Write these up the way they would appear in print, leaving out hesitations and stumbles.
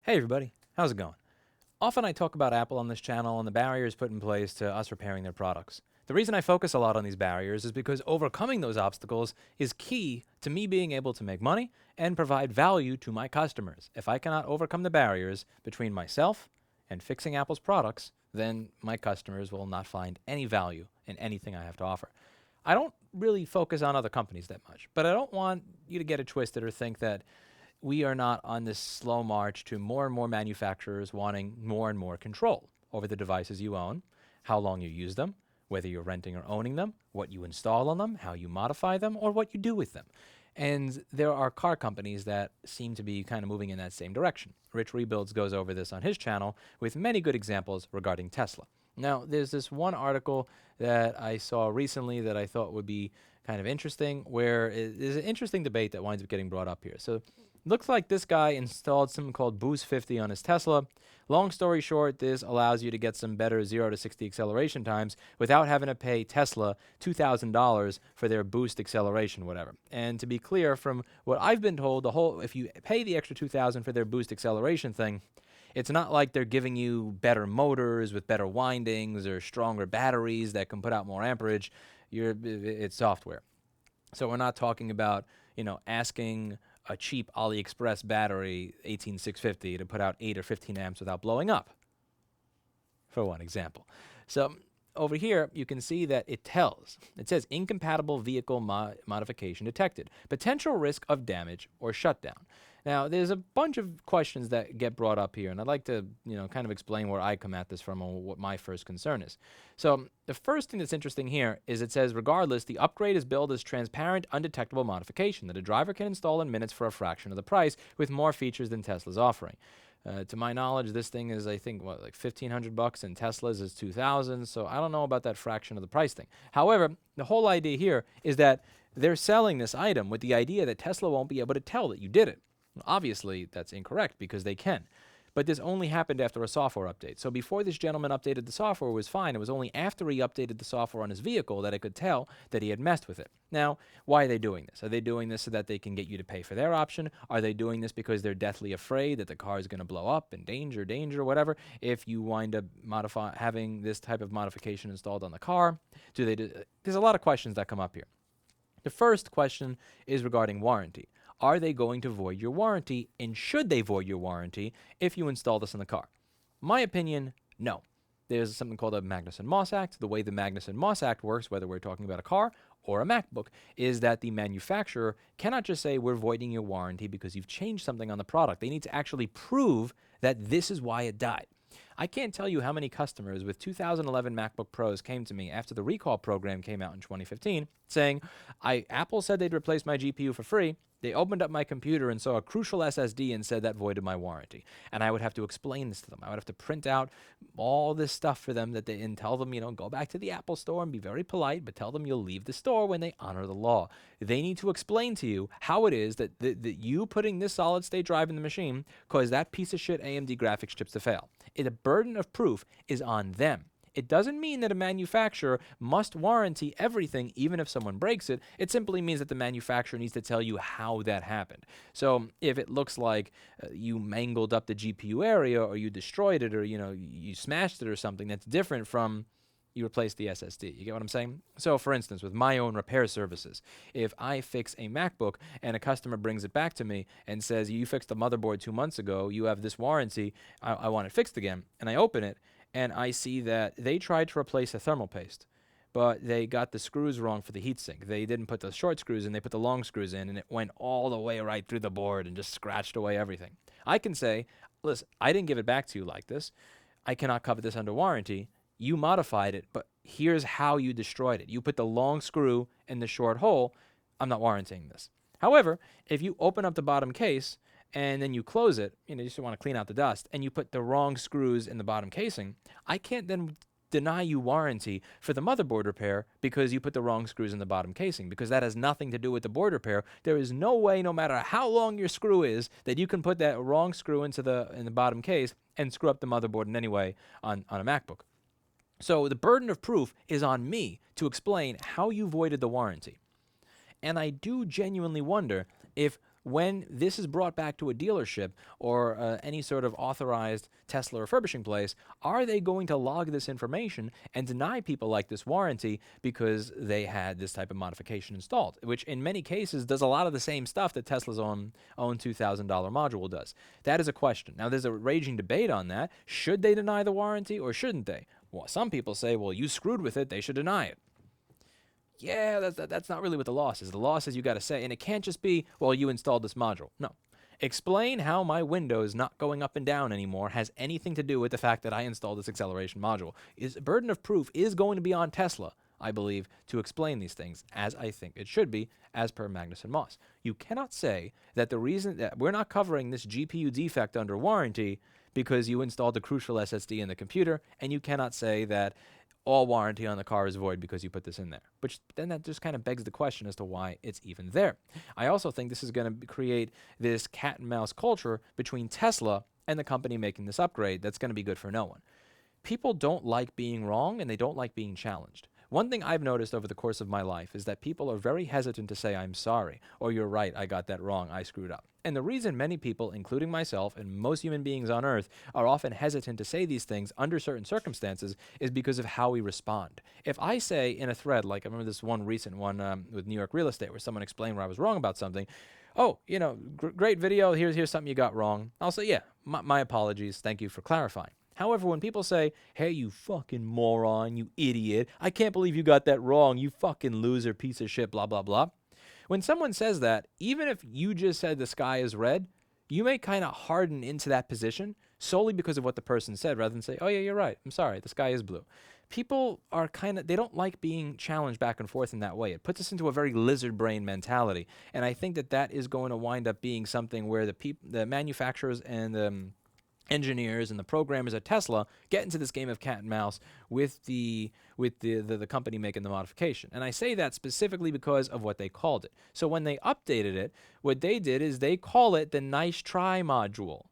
Hey everybody, how's it going? Often I talk about Apple on this channel and the barriers put in place to us repairing their products. The reason I focus a lot on these barriers is because overcoming those obstacles is key to me being able to make money and provide value to my customers. If I cannot overcome the barriers between myself and fixing Apple's products, then my customers will not find any value in anything I have to offer. I don't really focus on other companies that much, but I don't want you to get it twisted or think that we are not on this slow march to more and more manufacturers wanting more and more control over the devices you own, how long you use them, whether you're renting or owning them, what you install on them, how you modify them, or what you do with them. And there are car companies that seem to be kind of moving in that same direction. Rich Rebuilds goes over this on his channel with many good examples regarding Tesla. Now, there's this one article that I saw recently that I thought would be kind of interesting, where there's an interesting debate that winds up getting brought up here. So looks like this guy installed something called Boost 50 on his Tesla. Long story short, this allows you to get some better 0 to 60 acceleration times without having to pay Tesla $2,000 for their boost acceleration, whatever. And to be clear, from what I've been told, if you pay the extra $2,000 for their boost acceleration thing, it's not like they're giving you better motors with better windings or stronger batteries that can put out more amperage. It's software. So we're not talking about, asking a cheap AliExpress battery, 18650, to put out 8 or 15 amps without blowing up, for one example. So over here, you can see that it says incompatible vehicle modification detected, potential risk of damage or shutdown. Now, there's a bunch of questions that get brought up here, and I'd like to, kind of explain where I come at this from and what my first concern is. So the first thing that's interesting here is it says, regardless, the upgrade is billed as transparent, undetectable modification that a driver can install in minutes for a fraction of the price with more features than Tesla's offering. To my knowledge, this thing is, I think, like $1,500, and Tesla's is $2,000. So I don't know about that fraction of the price thing. However, the whole idea here is that they're selling this item with the idea that Tesla won't be able to tell that you did it. Obviously, that's incorrect because they can. But this only happened after a software update. So before this gentleman updated the software, it was fine. It was only after he updated the software on his vehicle that it could tell that he had messed with it. Now, why are they doing this? Are they doing this so that they can get you to pay for their option? Are they doing this because they're deathly afraid that the car is going to blow up and danger, whatever, if you wind up having this type of modification installed on the car? There's a lot of questions that come up here. The first question is regarding warranty. Are they going to void your warranty, and should they void your warranty if you install this in the car? My opinion, no. There's something called a Magnuson-Moss Act. The way the Magnuson-Moss Act works, whether we're talking about a car or a MacBook, is that the manufacturer cannot just say we're voiding your warranty because you've changed something on the product. They need to actually prove that this is why it died. I can't tell you how many customers with 2011 MacBook Pros came to me after the recall program came out in 2015 saying, Apple said they'd replace my GPU for free. They opened up my computer and saw a crucial SSD and said that voided my warranty. And I would have to explain this to them. I would have to print out all this stuff for them and tell them, go back to the Apple store and be very polite, but tell them you'll leave the store when they honor the law. They need to explain to you how it is that you putting this solid state drive in the machine caused that piece of shit AMD graphics chips to fail. The burden of proof is on them. It doesn't mean that a manufacturer must warranty everything, even if someone breaks it. It simply means that the manufacturer needs to tell you how that happened. So if it looks like you mangled up the GPU area, or you destroyed it, or you smashed it or something, that's different from you replaced the SSD. You get what I'm saying? So for instance, with my own repair services, if I fix a MacBook and a customer brings it back to me and says, you fixed the motherboard 2 months ago, you have this warranty, I want it fixed again, and I open it, and I see that they tried to replace a thermal paste, but they got the screws wrong for the heatsink. They didn't put the short screws in, they put the long screws in, and it went all the way right through the board and just scratched away everything. I can say, listen, I didn't give it back to you like this. I cannot cover this under warranty. You modified it, but here's how you destroyed it. You put the long screw in the short hole. I'm not warranting this. However, if you open up the bottom case and then you close it, you just want to clean out the dust, and you put the wrong screws in the bottom casing, I can't then deny you warranty for the motherboard repair because you put the wrong screws in the bottom casing, because that has nothing to do with the board repair. There is no way, no matter how long your screw is, that you can put that wrong screw in the bottom case and screw up the motherboard in any way on a MacBook. So the burden of proof is on me to explain how you voided the warranty. And I do genuinely wonder if when this is brought back to a dealership or any sort of authorized Tesla refurbishing place, are they going to log this information and deny people like this warranty because they had this type of modification installed, which in many cases does a lot of the same stuff that Tesla's own $2,000 module does? That is a question. Now, there's a raging debate on that. Should they deny the warranty or shouldn't they? Well, some people say, well, you screwed with it, they should deny it. Yeah, that's not really what the law says. The law says you got to say, and it can't just be, well, you installed this module. No. Explain how my windows not going up and down anymore has anything to do with the fact that I installed this acceleration module. Burden of proof is going to be on Tesla, I believe, to explain these things, as I think it should be, as per Magnus and Moss. You cannot say that the reason that we're not covering this GPU defect under warranty because you installed a crucial SSD in the computer, and you cannot say that all warranty on the car is void because you put this in there. Which then that just kind of begs the question as to why it's even there. I also think this is going to create this cat and mouse culture between Tesla and the company making this upgrade that's going to be good for no one. People don't like being wrong, and they don't like being challenged. One thing I've noticed over the course of my life is that people are very hesitant to say, I'm sorry, or you're right, I got that wrong, I screwed up. And the reason many people, including myself and most human beings on Earth, are often hesitant to say these things under certain circumstances is because of how we respond. If I say in a thread, like I remember this one recent one with New York real estate where someone explained where I was wrong about something, oh, great video, here's something you got wrong. I'll say, yeah, my apologies, thank you for clarifying. However, when people say, hey, you fucking moron, you idiot, I can't believe you got that wrong, you fucking loser, piece of shit, blah, blah, blah. When someone says that, even if you just said the sky is red, you may kind of harden into that position solely because of what the person said rather than say, oh, yeah, you're right, I'm sorry, the sky is blue. People are they don't like being challenged back and forth in that way. It puts us into a very lizard brain mentality. And I think that is going to wind up being something where the manufacturers and the engineers and the programmers at Tesla get into this game of cat and mouse with the company making the modification. And I say that specifically because of what they called it. So when they updated it, what they did is they call it the nice try module.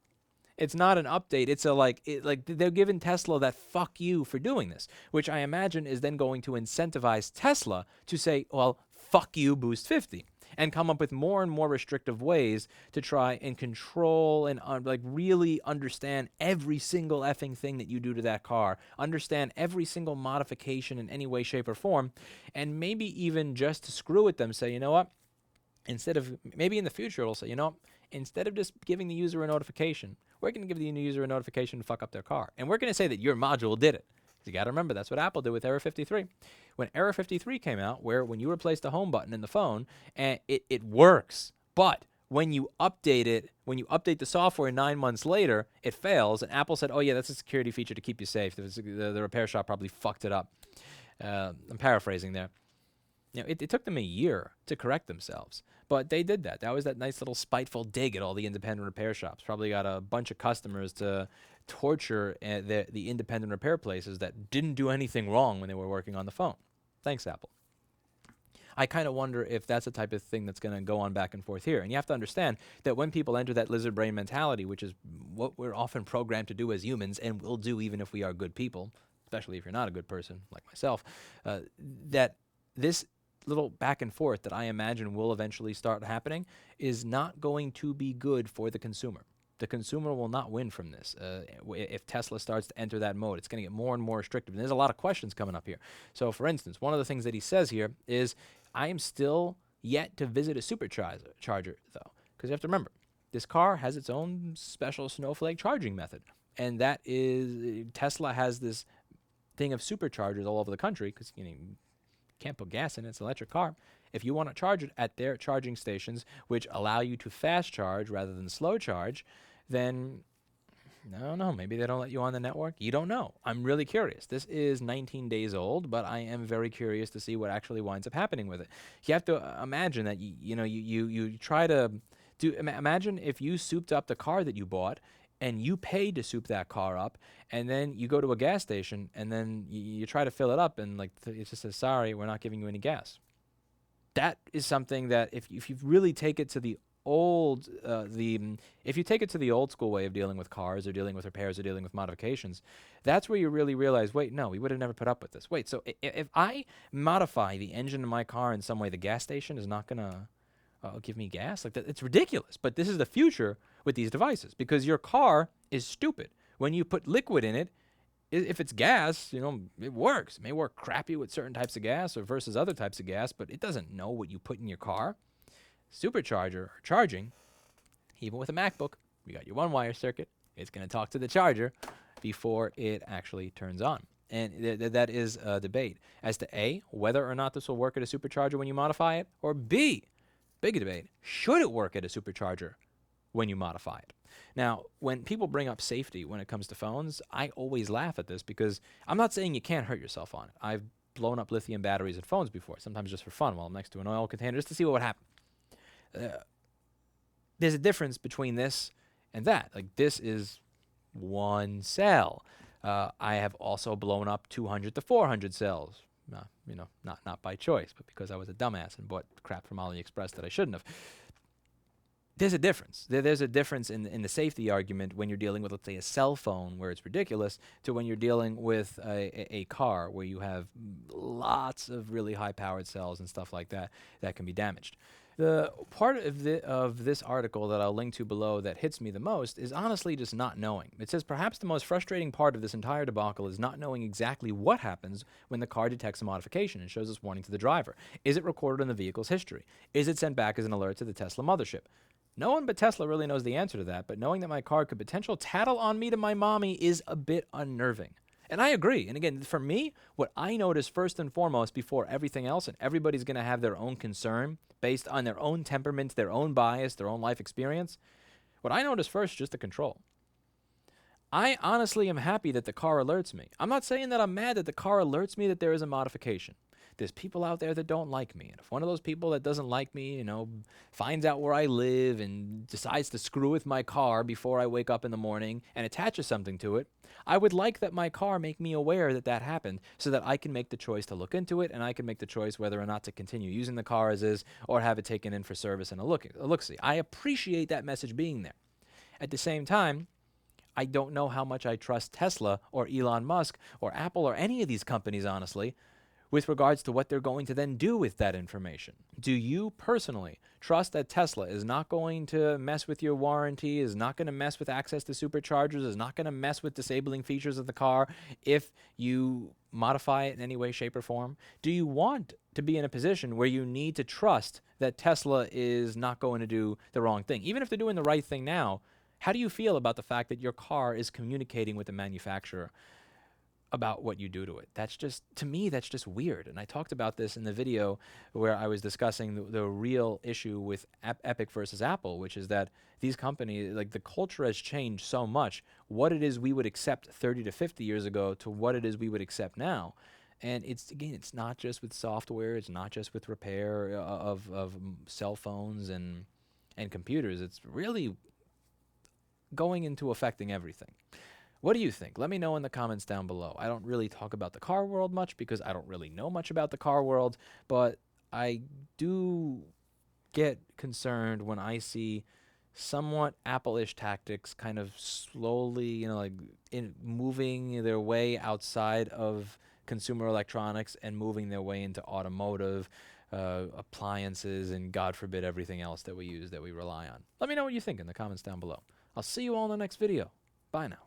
It's not an update. It's like they're giving Tesla that fuck you for doing this, which I imagine is then going to incentivize Tesla to say, well, fuck you, Boost 50. And come up with more and more restrictive ways to try and control and really understand every single effing thing that you do to that car, understand every single modification in any way, shape, or form, and maybe even just to screw with them, say, you know what, maybe in the future it'll say, you know, instead of just giving the user a notification, we're going to give the user a notification to fuck up their car. And we're going to say that your module did it. You got to remember, that's what Apple did with Error 53. When Error 53 came out, where when you replace the home button in the phone, and it works, but when you update it, when you update the software 9 months later, it fails, and Apple said, oh yeah, that's a security feature to keep you safe. The repair shop probably fucked it up. I'm paraphrasing there. It took them a year to correct themselves, but they did that. That was that nice little spiteful dig at all the independent repair shops. Probably got a bunch of customers to torture the independent repair places that didn't do anything wrong when they were working on the phone. Thanks, Apple. I kind of wonder if that's the type of thing that's going to go on back and forth here. And you have to understand that when people enter that lizard brain mentality, which is what we're often programmed to do as humans and will do even if we are good people, especially if you're not a good person like myself, that this little back and forth that I imagine will eventually start happening is not going to be good for the consumer. The consumer will not win from this. If Tesla starts to enter that mode, it's going to get more and more restrictive. And there's a lot of questions coming up here. So, for instance, one of the things that he says here is, I am still yet to visit a supercharger, though. Because you have to remember, this car has its own special snowflake charging method. And that is, Tesla has this thing of superchargers all over the country, because you can't put gas in it. It's an electric car. If you want to charge it at their charging stations, which allow you to fast charge rather than slow charge, then I don't know. Maybe they don't let you on the network. You don't know. I'm really curious. This is 19 days old, but I am very curious to see what actually winds up happening with it. You have to imagine that you try to do. Imagine if you souped up the car that you bought, and you paid to soup that car up, and then you go to a gas station, and then you try to fill it up, and it just says, sorry, we're not giving you any gas. That is something that if you really take it to the old, if you take it to the old school way of dealing with cars or dealing with repairs or dealing with modifications, that's where you really realize, wait, no, we would have never put up with this. Wait, so if I modify the engine in my car in some way, the gas station is not going to give me gas? Like that, it's ridiculous. But this is the future with these devices because your car is stupid. When you put liquid in it, if it's gas, it works. It may work crappy with certain types of gas or versus other types of gas, but it doesn't know what you put in your car. Supercharger or charging, even with a MacBook, you got your one-wire circuit. It's going to talk to the charger before it actually turns on. And that is a debate as to A, whether or not this will work at a supercharger when you modify it, or B, big debate, should it work at a supercharger when you modify it? Now, when people bring up safety when it comes to phones, I always laugh at this because I'm not saying you can't hurt yourself on it. I've blown up lithium batteries in phones before, sometimes just for fun while I'm next to an oil container just to see what would happen. There's a difference between this and that. Like, this is one cell. I have also blown up 200 to 400 cells. Not by choice, but because I was a dumbass and bought crap from AliExpress that I shouldn't have. There's a difference. There's a difference in the safety argument when you're dealing with, let's say, a cell phone where it's ridiculous to when you're dealing with a car where you have lots of really high-powered cells and stuff like that that can be damaged. The part of this article that I'll link to below that hits me the most is honestly just not knowing. It says, perhaps the most frustrating part of this entire debacle is not knowing exactly what happens when the car detects a modification and shows this warning to the driver. Is it recorded in the vehicle's history? Is it sent back as an alert to the Tesla mothership? No one but Tesla really knows the answer to that, but knowing that my car could potentially tattle on me to my mommy is a bit unnerving. And I agree. And again, for me, what I notice first and foremost before everything else, and everybody's going to have their own concern based on their own temperament, their own bias, their own life experience, what I notice first is just the control. I honestly am happy that the car alerts me. I'm not saying that I'm mad that the car alerts me that there is a modification. There's people out there that don't like me. And if one of those people that doesn't like me, finds out where I live and decides to screw with my car before I wake up in the morning and attaches something to it, I would like that my car make me aware that that happened so that I can make the choice to look into it and I can make the choice whether or not to continue using the car as is or have it taken in for service and a look-see. I appreciate that message being there. At the same time, I don't know how much I trust Tesla or Elon Musk or Apple or any of these companies, honestly, with regards to what they're going to then do with that information. Do you personally trust that Tesla is not going to mess with your warranty, is not going to mess with access to superchargers, is not going to mess with disabling features of the car if you modify it in any way, shape, or form? Do you want to be in a position where you need to trust that Tesla is not going to do the wrong thing? Even if they're doing the right thing now, how do you feel about the fact that your car is communicating with the manufacturer about what you do to it? That's just, to me, that's just weird. And I talked about this in the video where I was discussing the real issue with Epic versus Apple, which is that these companies, like, the culture has changed so much. What it is we would accept 30 to 50 years ago to what it is we would accept now. And it's not just with software. It's not just with repair of cell phones and computers. It's really going into affecting everything. What do you think? Let me know in the comments down below. I don't really talk about the car world much because I don't really know much about the car world, but I do get concerned when I see somewhat Apple-ish tactics kind of slowly, moving their way outside of consumer electronics and moving their way into automotive, appliances, and God forbid everything else that we use that we rely on. Let me know what you think in the comments down below. I'll see you all in the next video. Bye now.